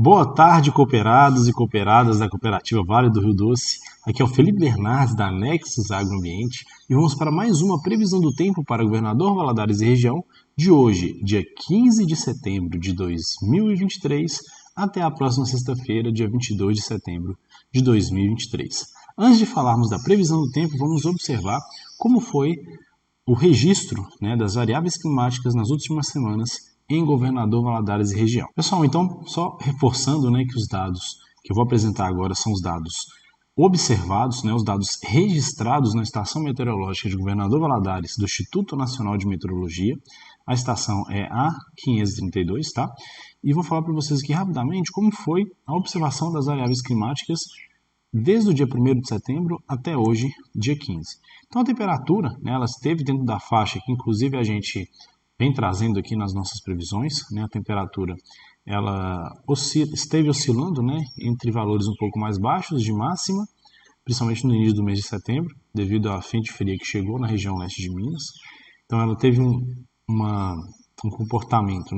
Boa tarde, cooperados e cooperadas da Cooperativa Vale do Rio Doce. Aqui é o Felipe Bernardes, da Nexus Agroambiente, e vamos para mais uma previsão do tempo para Governador Valadares e região de hoje, dia 15 de setembro de 2023, até a próxima sexta-feira, dia 22 de setembro de 2023. Antes de falarmos da previsão do tempo, vamos observar como foi o registro, das variáveis climáticas nas últimas semanas em Governador Valadares e região. Pessoal, então, só reforçando que os dados que eu vou apresentar agora são os dados observados, os dados registrados na Estação Meteorológica de Governador Valadares do Instituto Nacional de Meteorologia. A estação é a 532, tá? E vou falar para vocês aqui rapidamente como foi a observação das variáveis climáticas desde o dia 1º de setembro até hoje, dia 15. Então a temperatura, ela esteve dentro da faixa que inclusive a gente vem trazendo aqui nas nossas previsões, a temperatura ela esteve oscilando entre valores um pouco mais baixos de máxima, principalmente no início do mês de setembro, devido à frente fria que chegou na região leste de Minas. Então ela teve um comportamento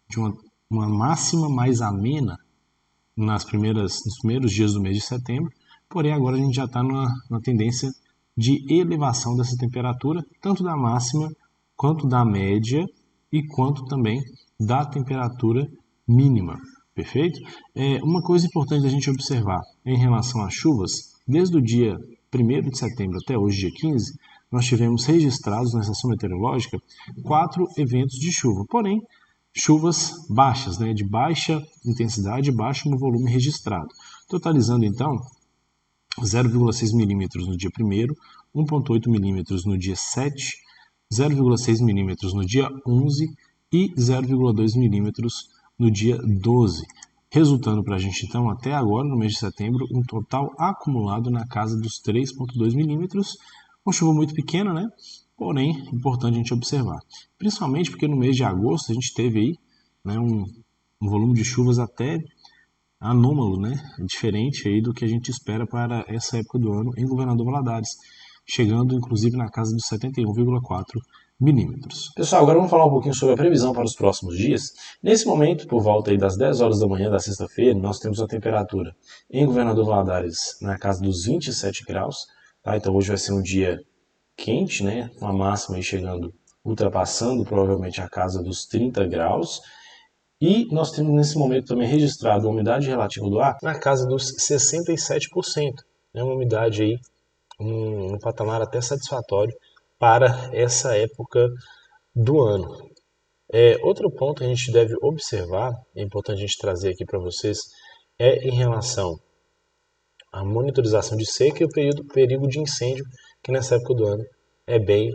de uma máxima mais amena nos primeiros dias do mês de setembro, porém agora a gente já está numa tendência de elevação dessa temperatura, tanto da máxima quanto da média e quanto também da temperatura mínima, perfeito? Uma coisa importante da gente observar em relação às chuvas, desde o dia 1º de setembro até hoje, dia 15, nós tivemos registrados na estação meteorológica 4 eventos de chuva, porém chuvas baixas, de baixa intensidade e baixo no volume registrado, totalizando então 0,6 milímetros no dia 1º, 1,8 milímetros no dia 7, 0,6 milímetros no dia 11 e 0,2 milímetros no dia 12, resultando para a gente então até agora, no mês de setembro, um total acumulado na casa dos 3,2 milímetros, uma chuva muito pequena, porém importante a gente observar, principalmente porque no mês de agosto a gente teve aí um volume de chuvas até anômalo, diferente aí do que a gente espera para essa época do ano em Governador Valadares, chegando inclusive na casa dos 71,4 milímetros. Pessoal, agora vamos falar um pouquinho sobre a previsão para os próximos dias. Nesse momento, por volta aí das 10 horas da manhã da sexta-feira, nós temos a temperatura em Governador Valadares na casa dos 27 graus, tá? Então hoje vai ser um dia quente, uma máxima aí chegando, ultrapassando provavelmente a casa dos 30 graus. E nós temos nesse momento também registrado a umidade relativa do ar na casa dos 67%. Uma umidade aí, um patamar até satisfatório para essa época do ano. Outro ponto que a gente deve observar, é importante a gente trazer aqui para vocês, é em relação à monitorização de seca e o perigo de incêndio, que nessa época do ano é bem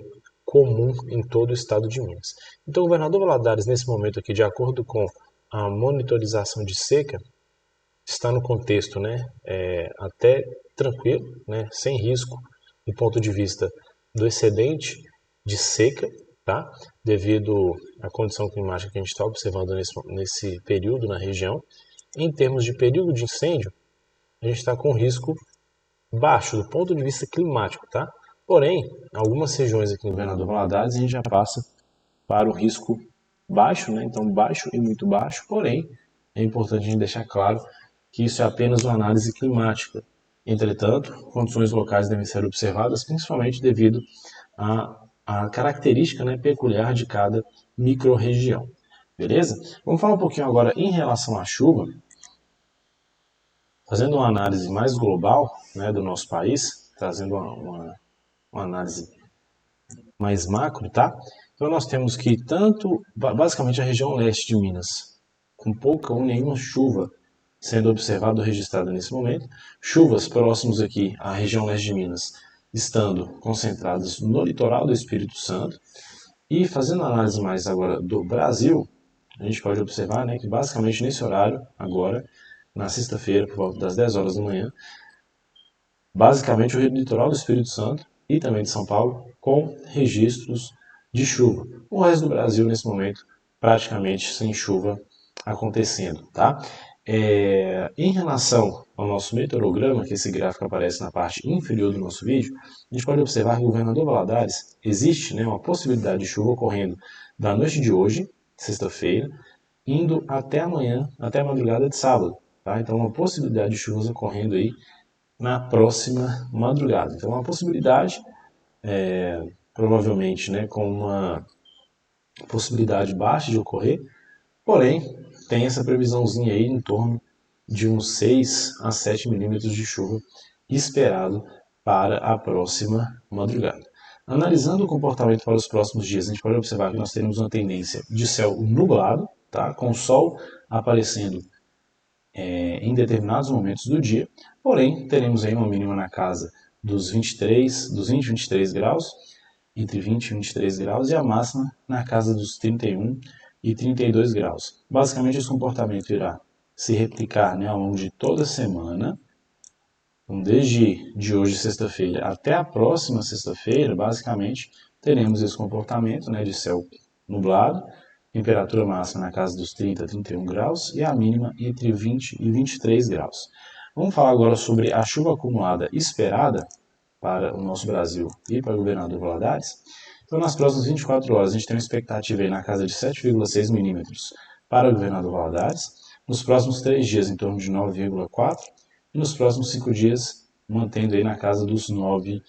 comum em todo o estado de Minas. Então o governador Valadares, nesse momento aqui, de acordo com a monitorização de seca, está no contexto até tranquilo, sem risco do ponto de vista do excedente de seca, tá? Devido à condição climática que a gente está observando nesse período na região. Em termos de período de incêndio, a gente está com risco baixo do ponto de vista climático, tá? Porém, algumas regiões aqui no Governador Valadares a gente já passa para o risco baixo, então baixo e muito baixo, porém é importante a gente deixar claro que isso é apenas uma análise climática. Entretanto, condições locais devem ser observadas, principalmente devido à característica peculiar de cada micro-região. Beleza? Vamos falar um pouquinho agora em relação à chuva, fazendo uma análise mais global do nosso país, trazendo uma análise mais macro, tá? Então nós temos que basicamente a região leste de Minas, com pouca ou nenhuma chuva sendo observado ou registrado nesse momento, chuvas próximos aqui à região leste de Minas, estando concentradas no litoral do Espírito Santo, e fazendo a análise mais agora do Brasil, a gente pode observar que basicamente nesse horário, agora, na sexta-feira, por volta das 10 horas da manhã, basicamente o litoral do Espírito Santo e também de São Paulo, com registros de chuva. O resto do Brasil, nesse momento, praticamente sem chuva acontecendo, tá? Em relação ao nosso meteorograma, que esse gráfico aparece na parte inferior do nosso vídeo, a gente pode observar que o Governador Valadares existe uma possibilidade de chuva ocorrendo da noite de hoje, sexta-feira, indo até amanhã, até a madrugada de sábado. Tá? Então, uma possibilidade de chuvas ocorrendo aí na próxima madrugada. Então, uma possibilidade, provavelmente, né, com uma possibilidade baixa de ocorrer, porém, tem essa previsãozinha aí em torno de uns 6 a 7 milímetros de chuva esperado para a próxima madrugada. Analisando o comportamento para os próximos dias, a gente pode observar que nós teremos uma tendência de céu nublado, tá? Com o sol aparecendo em determinados momentos do dia, porém teremos aí uma mínima na casa dos 23, dos 20 e 23 graus, entre 20 e 23 graus, e a máxima na casa dos 31 e 32 graus. Basicamente, esse comportamento irá se replicar, né, ao longo de toda a semana. Então, desde de hoje, sexta-feira, até a próxima sexta-feira, basicamente, teremos esse comportamento, né, de céu nublado, temperatura máxima na casa dos 30 a 31 graus e a mínima entre 20 e 23 graus. Vamos falar agora sobre a chuva acumulada esperada para o nosso Brasil e para o Governador Valadares. Então, nas próximas 24 horas, a gente tem uma expectativa aí na casa de 7,6 milímetros para o Governador Valadares. Nos próximos 3 dias, em torno de 9,4. E nos próximos 5 dias, mantendo aí na casa dos 9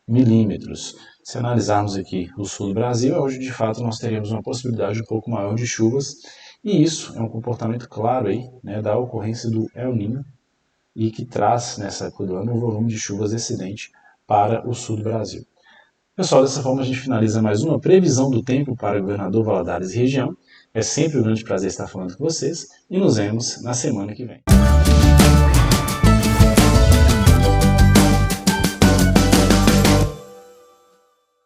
milímetros. Se analisarmos aqui o sul do Brasil, é onde de fato nós teremos uma possibilidade um pouco maior de chuvas. E isso é um comportamento claro aí, né, da ocorrência do El Niño, e que traz nessa época do ano um volume de chuvas excedente para o sul do Brasil. Pessoal, dessa forma a gente finaliza mais uma previsão do tempo para Governador Valadares e região. É sempre um grande prazer estar falando com vocês e nos vemos na semana que vem.